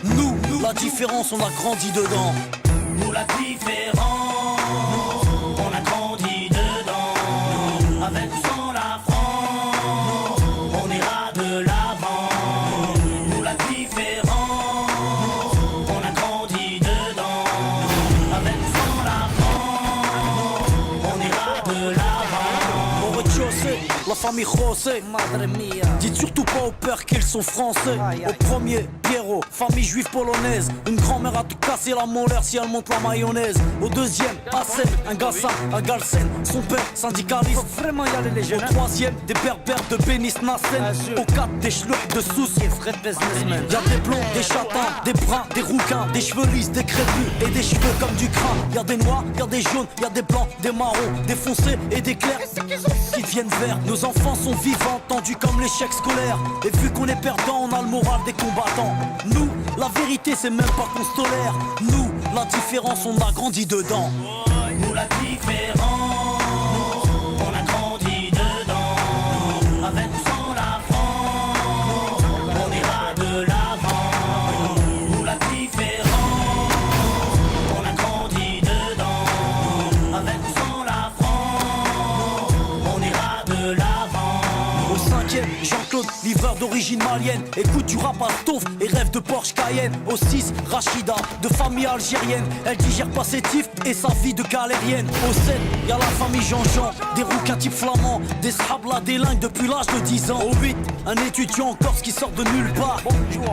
Nous, la différence, on a grandi dedans. Nous la différence, on a grandi dedans. Avec ou sans la France, on ira de l'avant. Nous la différence, on a grandi dedans. Avec ou sans la France, on ira de l'avant. Au rez-de-chaussée, la famille José, madre mia. Dites surtout pas au père qu'ils sont français. Au premier, Pierrot, famille juive polonaise. Une grand-mère a tout cassé la molaire si elle monte la mayonnaise. Au deuxième, Hassen, un Gassin, un Galsen. Son père, syndicaliste. Faut vraiment y aller les jeunes. Au troisième, des berbères de Bénis Nassen. Au quatre, des schlucks de Sousse. Y'a des blonds, des châtains, des bruns, des rouquins, des cheveux lisses, des crépus et des cheveux comme du crin. Y'a des noirs, y'a des jaunes, y'a des blancs, des marrons, des foncés et des clairs qui deviennent verts. Nos enfants sont vivants, tendus comme l'échec scolaire. Et vu qu'on est perdant, on a le moral des combattants. Nous, la vérité c'est même pas qu'on se tolère. Nous, la différence, on a grandi dedans. Nous la différence, on a grandi dedans. Avec ou sans la France, on ira de l'avant. Nous la différence, on a grandi dedans. Avec ou sans la France, on ira de l'avant. Au cinquième, Jean-Claude, livreur d'origine malienne. Écoute du rap à Stouff et rêve de Porsche Cayenne. Au 6, Rachida, de famille algérienne. Elle digère pas ses tifs et sa vie de galérienne. Au 7, y'a la famille Jean-Jean, des rouquins type flamands, des shabla délingues depuis l'âge de 10 ans. Au 8, un étudiant en Corse qui sort de nulle part,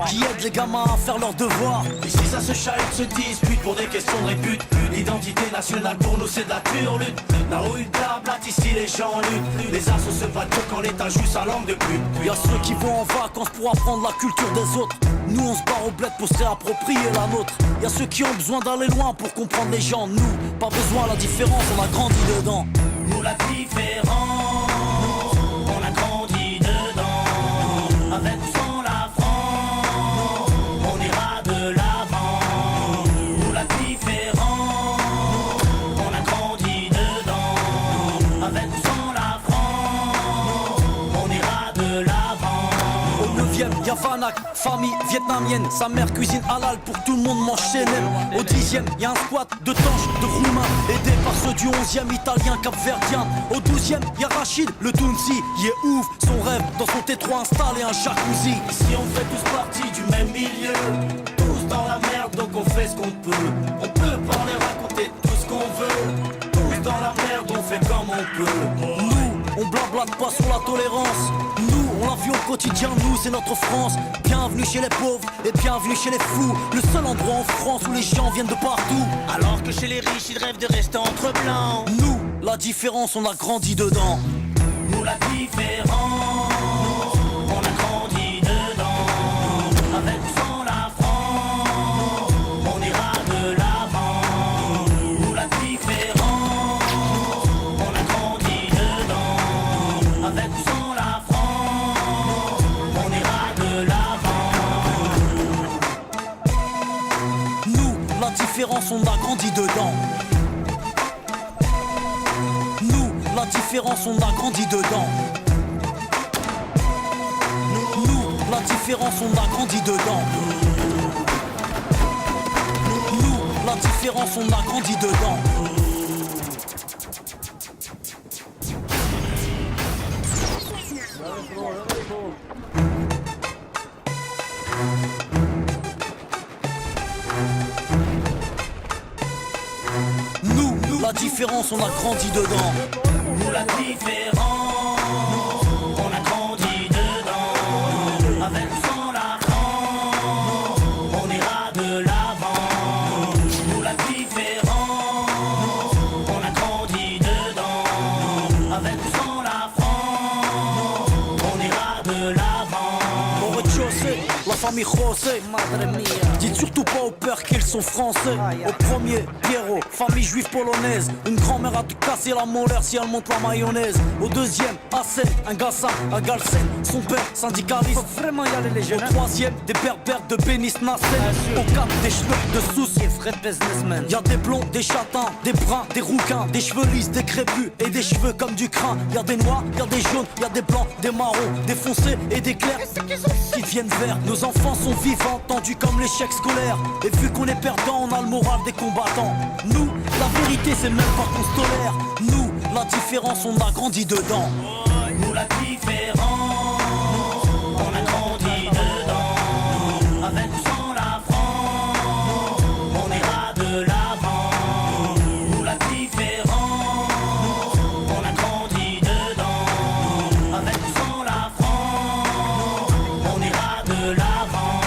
qui aide les gamins à faire leurs devoirs. Ici ça se chahute, se dispute pour des questions de répute. L'identité nationale pour nous c'est de la pure lutte. Là-haut une blabla, ici les gens luttent. Les assos se battent quand l'État joue sa langue de pute. Y'a ceux qui vont en vacances pour apprendre la culture des autres. Nous on se barre au bled pour se réapproprier la nôtre. Y'a ceux qui ont besoin d'aller loin pour comprendre les gens. Nous, pas besoin, la différence, on a grandi dedans. Nous la différence, on a grandi dedans. Avec ou sans la France, on ira de l'avant. Nous la différence, on a grandi dedans. Avec ou sans la France, on ira de l'avant. Au 9ème, y'a Vanak, famille vietnamienne. Sa mère cuisine halal pour que tout le monde mange chez elle. Au 10ème, y'a un squat de tanches, de roumains, aidé par ceux du 11ème, italien, capverdien. Au 12ème, y'a Rachid, le Tounsi. Il est ouf, son rêve, dans son T3 installé un jacuzzi. Ici on fait tous partie du même milieu. Tous dans la merde donc on fait ce qu'on peut. On peut parler, raconter tout ce qu'on veut. Tous dans la merde on fait comme on peut. Nous, on blablate pas sur la tolérance. Nous, on la vit au quotidien, nous, c'est notre France. Bienvenue chez les pauvres et bienvenue chez les fous. Le seul endroit en France où les gens viennent de partout. Alors que chez les riches ils rêvent de rester entre blancs. Nous, la différence, on a grandi dedans. Nous la différence, on a grandi dedans. Avec ou sans la France, on ira de l'avant. Nous la différence, on a grandi dedans. Avec ou sans la France, on ira de l'avant. Nous, la différence, on a grandi dedans. Nous, la différence, on a grandi dedans. Nous, la différence, on a grandi dedans. Nous, la différence, on a grandi dedans. Nous, la différence, on a grandi dedans. Nous la différence, on a grandi dedans. Avec ou sans la France, on ira de l'avant. Nous la différence, on a grandi dedans. Avec ou sans la France, on ira de l'avant. Au rez-de-chaussée, la famille José, madre mia. Dites surtout pas au père qu'ils sont français. Au premier, Pierrot, famille juive polonaise. Une grand-mère a tout cassé la molaire si elle monte la mayonnaise. Au deuxième, Hassen, un Gassin, un Galsen. Son père, syndicaliste. Faut vraiment y aller les jeunes. Au troisième, des berbères de Bénis Nassen. Au quatre, des schlucks de Sousse. Y'a des blonds, des châtains, des bruns, des rouquins, des cheveux lisses, des crépus et des cheveux comme du crin. Y'a des noirs, y'a des jaunes, y'a des blancs, des marrons, des foncés et des clairs qui viennent vertes. Nos enfants sont vivants, tendus comme l'échec scolaire. Et vu qu'on est perdant, on a le moral des combattants. Nous, la vérité c'est même pas qu'on se tolère. Nous, la différence on a grandi dedans. Nous la différence, on a grandi dedans. Avec ou sans la France, on ira de l'avant. Nous la différence, on a grandi dedans. Avec ou sans la France, on ira de l'avant.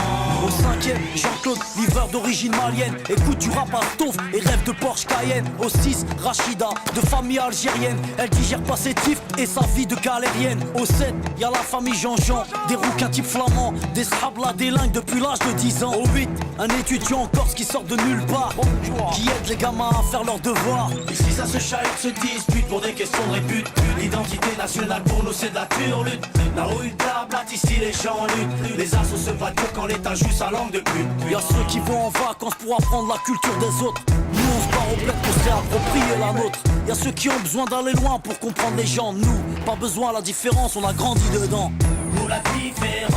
Au 5e, Jean-Claude, livreur d'origine malienne. Écoute du rap à Stouff et rêve de Porsche Cayenne. Au 6, Rachida, de famille algérienne. Elle digère pas ses tifs et sa vie de galérienne. Au 7, y'a la famille Jean-Jean, des rouquins type flamands, des shablas délingues depuis l'âge de 10 ans. Au 8, un étudiant en Corse qui sort de nulle part, qui aide les gamins à faire leurs devoirs. Ici ça se chahute, se dispute pour des questions de répute. L'identité nationale pour nous c'est de la turlute. Là où il blablate, ici les gens luttent. Les assos se battent que quand l'état joue sa langue de pute. Y'a ceux qui vont en vacances pour apprendre la culture des autres. Nous on se barre au bled pour se réapproprier la nôtre. Y'a ceux qui ont besoin d'aller loin pour comprendre les gens. Nous, pas besoin, la différence, on a grandi dedans. Nous la différence,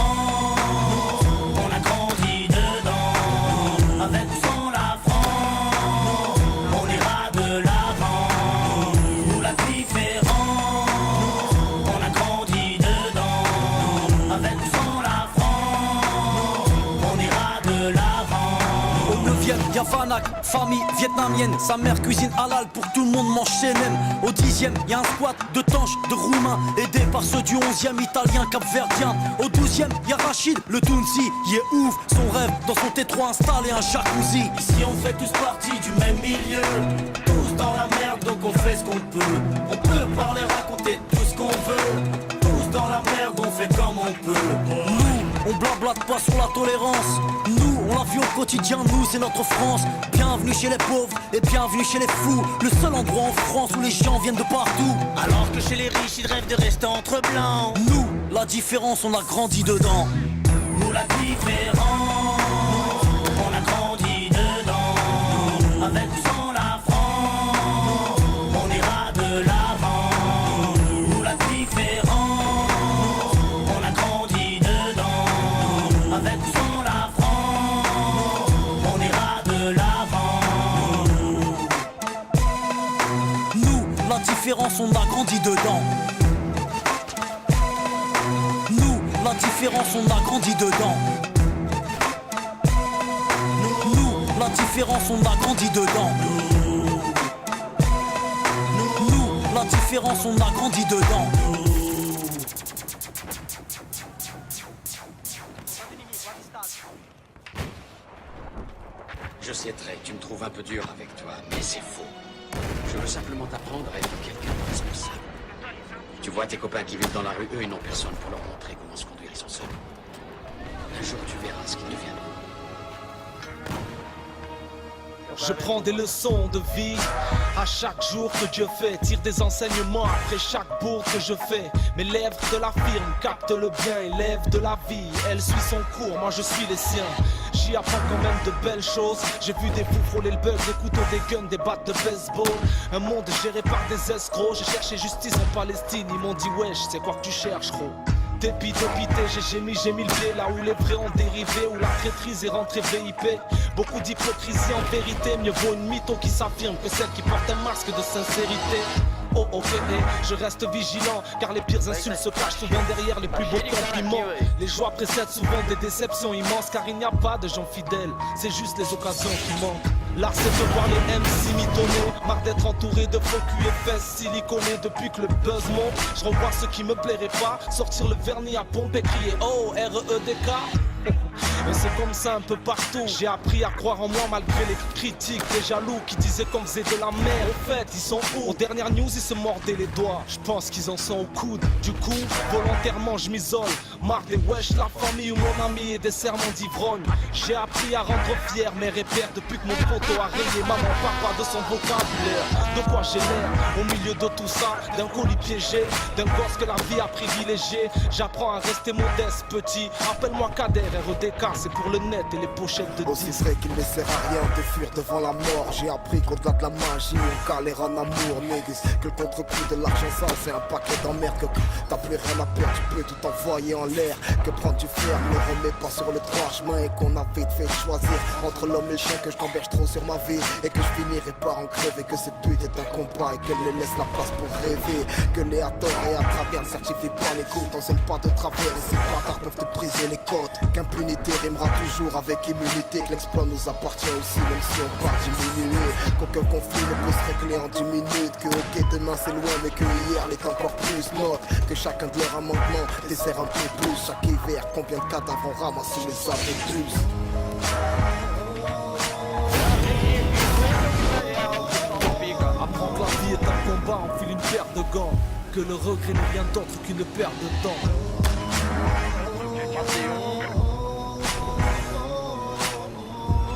on a grandi dedans. Avec ou sans la France, on ira de l'avant. Nous la différence, on a grandi dedans. Avec ou sans la France, on ira de l'avant. Au 9e, y'a Vanak, famille vietnamienne. Sa mère cuisine halal pour que tout le monde mange chez Nem. Au 10e, y'a un squat de tanches, de roumains, aidé par ceux du 11e, italien, capverdien. Au 12e, y'a Rachid, le Tounsi, y est ouf. Son rêve, dans son T3 installé un jacuzzi. Ici on fait tous partie du même milieu. Tous dans la merde donc on fait ce qu'on peut. On peut parler, raconter tout ce qu'on veut. Tous dans la merde on fait comme on peut. Nous, on blablate pas sur la tolérance. Nous, on la vit au quotidien, nous c'est notre France. Bienvenue chez les pauvres et bienvenue chez les fous. Le seul endroit en France où les gens viennent de partout. Alors que chez les riches ils rêvent de rester entre blancs. Nous, la différence, on a grandi dedans. Nous la différence, on a grandi dedans. Avec ou sans la France, on ira de l'avant. Nous la différence, on a grandi dedans. Avec ou sans la France, on ira de l'avant. Nous, la différence, on a grandi dedans. Nous, la différence, on a grandi dedans. Nous, la différence, on a grandi dedans. Nous, la différence, on a grandi dedans. Je sais très que tu me trouves un peu dur avec toi, mais c'est faux. Je veux simplement t'apprendre à être quelqu'un de responsable. Tu vois tes copains qui vivent dans la rue, eux, ils n'ont personne pour leur montrer comment se conduire, ils sont seuls. Un jour, tu verras ce qu'ils deviendront. Je prends des leçons de vie à chaque jour que Dieu fait. Tire des enseignements après chaque bourde que je fais. Mes lèvres de la firme captent le bien, élève de la vie. Elle suit son cours, moi je suis les siens. J'y apprends quand même de belles choses. J'ai vu des fous frôler le bug, des couteaux, des guns, des battes de baseball. Un monde géré par des escrocs. J'ai cherché justice en Palestine, ils m'ont dit wesh, c'est quoi que tu cherches gros? Dépité, j'ai mis le pied là où les vrais ont dérivé, où la traîtrise est rentrée VIP. Beaucoup d'hypocrisie en vérité, mieux vaut une mytho qui s'affirme que celle qui porte un masque de sincérité. Oh ok, je reste vigilant, car les pires insultes se cachent souvent derrière les plus beaux compliments. Les joies précèdent souvent des déceptions immenses, car il n'y a pas de gens fidèles, c'est juste les occasions qui manquent. L'art c'est de voir les MC mitonner, marre d'être entouré de faux cul et fesses siliconés. Depuis que le buzz monte, je revois ce qui me plairait pas, sortir le vernis à pompe et crier oh R-E-E-D-K. Et c'est comme ça un peu partout. J'ai appris à croire en moi malgré les critiques des jaloux qui disaient qu'on faisait de la merde. Au fait, ils sont où? Aux dernières news, ils se mordaient les doigts. Je pense qu'ils en sont au coude. Du coup, volontairement, je m'isole. Marre des wesh, la famille ou mon ami et des serments d'ivrogne. J'ai appris à rendre fier mes repères depuis que mon photo a rayé maman, papa de son vocabulaire. De quoi j'ai l'air au milieu de tout ça? D'un colis piégé, d'un gosse que la vie a privilégié. J'apprends à rester modeste, petit. Appelle-moi cadet, REDK, c'est pour le net et les pochettes de Aussi disques. vrai qu'il ne sert à rien de fuir devant la mort. J'ai appris qu'au-delà de la magie, on galère en amour, niggas. Que le contre-coup de l'argent sale, c'est un paquet d'emmerde. Que t'as plus rien à perdre, tu peux tout envoyer en l'air. Que prendre du fer ne remet pas sur le droit chemin. Et qu'on a vite fait choisir entre l'homme et le chien. Que je t'emberge trop sur ma vie et que je finirai par en crever. Que cette but est un combat et qu'elle les laisse la place pour rêver. Que les à tort et à travers ne certifient pas les côtes. On s'aime pas de travers et ces bâtards peuvent te briser les côtes. Qu'impunité rimera toujours avec immunité. Que l'exploit nous appartient aussi même si on part diminuer. Qu'aucun conflit ne peut se régler en 10 minutes. Que ok demain c'est loin mais que hier l'est encore plus. Note que chacun de leurs amendements dessert un peu plus. Chaque hiver combien de cadavres on ramasse sous les abris tous. Apprendre la vie est un combat, on file une paire de gants. Que le regret n'est rien d'autre qu'une perte de temps.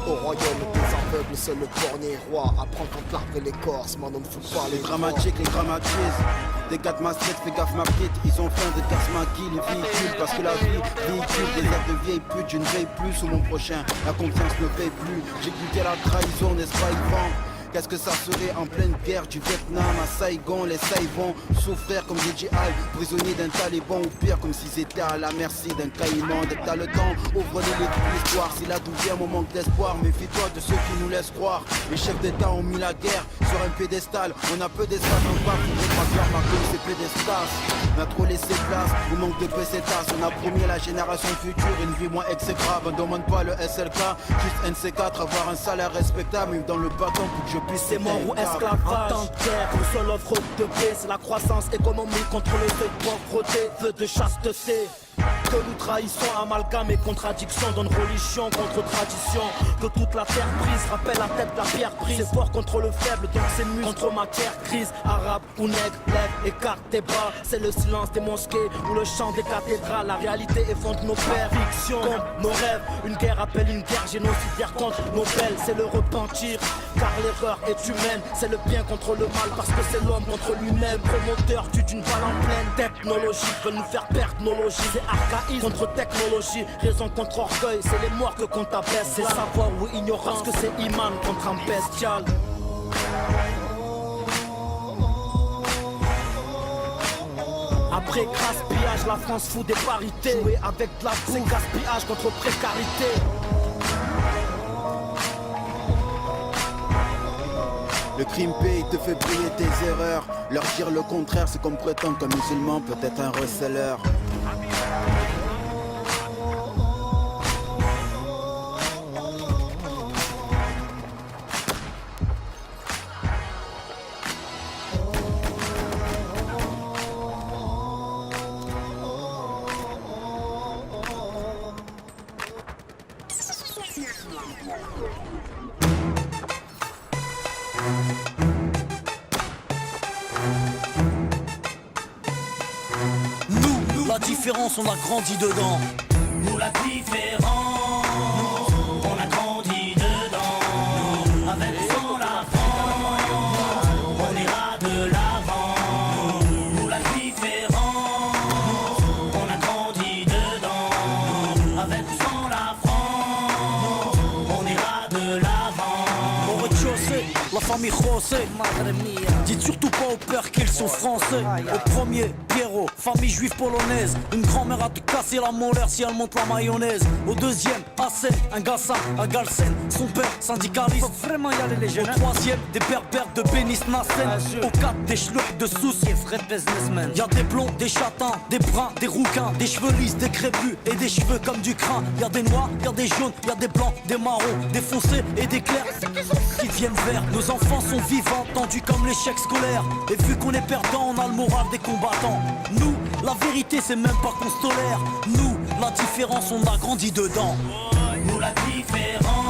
Au royaume des aveugles, seul le borgne est roi. Apprends quand l'arbre et l'écorce, man on ne fout pas les Dramatique, les grammatistes. Des gars de ma street, fais gaffe ma petite. Ils ont faim de casse ma qui les véhicules. Parce que la vie véhicule des airs de vieille pute. Je ne veille plus sous mon prochain. La confiance ne paye plus. J'ai goûté la trahison, n'est-ce pas Yvan? Qu'est-ce que ça serait en pleine guerre du Vietnam à Saigon? Les Saïvons souffrir comme des djihad, prisonniers d'un taliban ou pire comme s'ils étaient à la merci d'un caïman. Dès que t'as le temps, ouvre-les les l'histoire. Si là d'où vient mon manque d'espoir, méfie-toi de ceux qui nous laissent croire. Les chefs d'État ont mis la guerre sur un pédestal. On a peu d'espace en bas pour ne pas faire marquer ces pédestals. On a trop laissé place, au manque de pesetas. On a promis à la génération future une vie moins exécrable. On demande pas le SLK, juste NC4, avoir un salaire respectable. Mais dans le bâton pour que je puisse. C'est mort ou esclavage. En temps de guerre, une seule offre de paix, c'est la croissance économique contre le feu de pauvreté, feu de chasteté. Que nous trahissons, amalgame et contradiction. Donne religion contre tradition. Que toute la terre brise, rappelle la tête de la pierre prise. C'est fort contre le faible, donc c'est muscle contre matière grise. Arabe ou nègre, lève, écarte tes bras. C'est le silence des mosquées ou le chant des cathédrales. La réalité effondre nos pères, fiction comme nos rêves. Une guerre appelle une guerre génocidaire contre nos belles. C'est le repentir, car l'erreur est humaine. C'est le bien contre le mal, parce que c'est l'homme contre lui-même. Promoteur tue d'une balle en pleine. Technologie veulent nous faire perdre nos logis. Archaïsme contre technologie, raison contre orgueil, c'est les morts que compte abaisse. C'est savoir ou ignorance que c'est Iman contre un bestial. Après gaspillage, la France fout des parités. Jouer avec de la boue, c'est gaspillage contre précarité. Le crime paye, te fait payer tes erreurs. Leur dire le contraire, c'est comme prétendre qu'un musulman peut être un receleur. Nous, la différence, on a grandi dedans. Nous la différence, on a grandi dedans. Avec ou sans la France, on ira de l'avant. Nous la différence, on a grandi dedans. Avec ou sans la France, on ira de l'avant. Au rez-de-chaussée, la famille José. Dites surtout pas aux pères qu'ils sont français. Au premier, Pierrot, famille juive polonaise. Une grand-mère a te casser la molaire si elle monte la mayonnaise. Au deuxième, Hassen, un Gassa, à Galsen. Son père, syndicaliste. Faut vraiment y aller les jeunes. Au troisième, des berbères de Bénis Nassen. Au quatre, des schlucks de soucis. Fred businessman. Y'a des blonds, des châtains, des bruns, des rouquins, des cheveux lisses, des crépus et des cheveux comme du crin. Y'a des noirs, y'a des jaunes, y'a des blancs, des marrons, des foncés et des clairs qui deviennent verts. Nos enfants sont vivants, tendus comme l'échec scolaire. Et vu qu'on est perdant, on a le moral des combattants. Nous, la vérité c'est même pas qu'on se tolère. Nous, la différence on a grandi dedans. Nous la différence.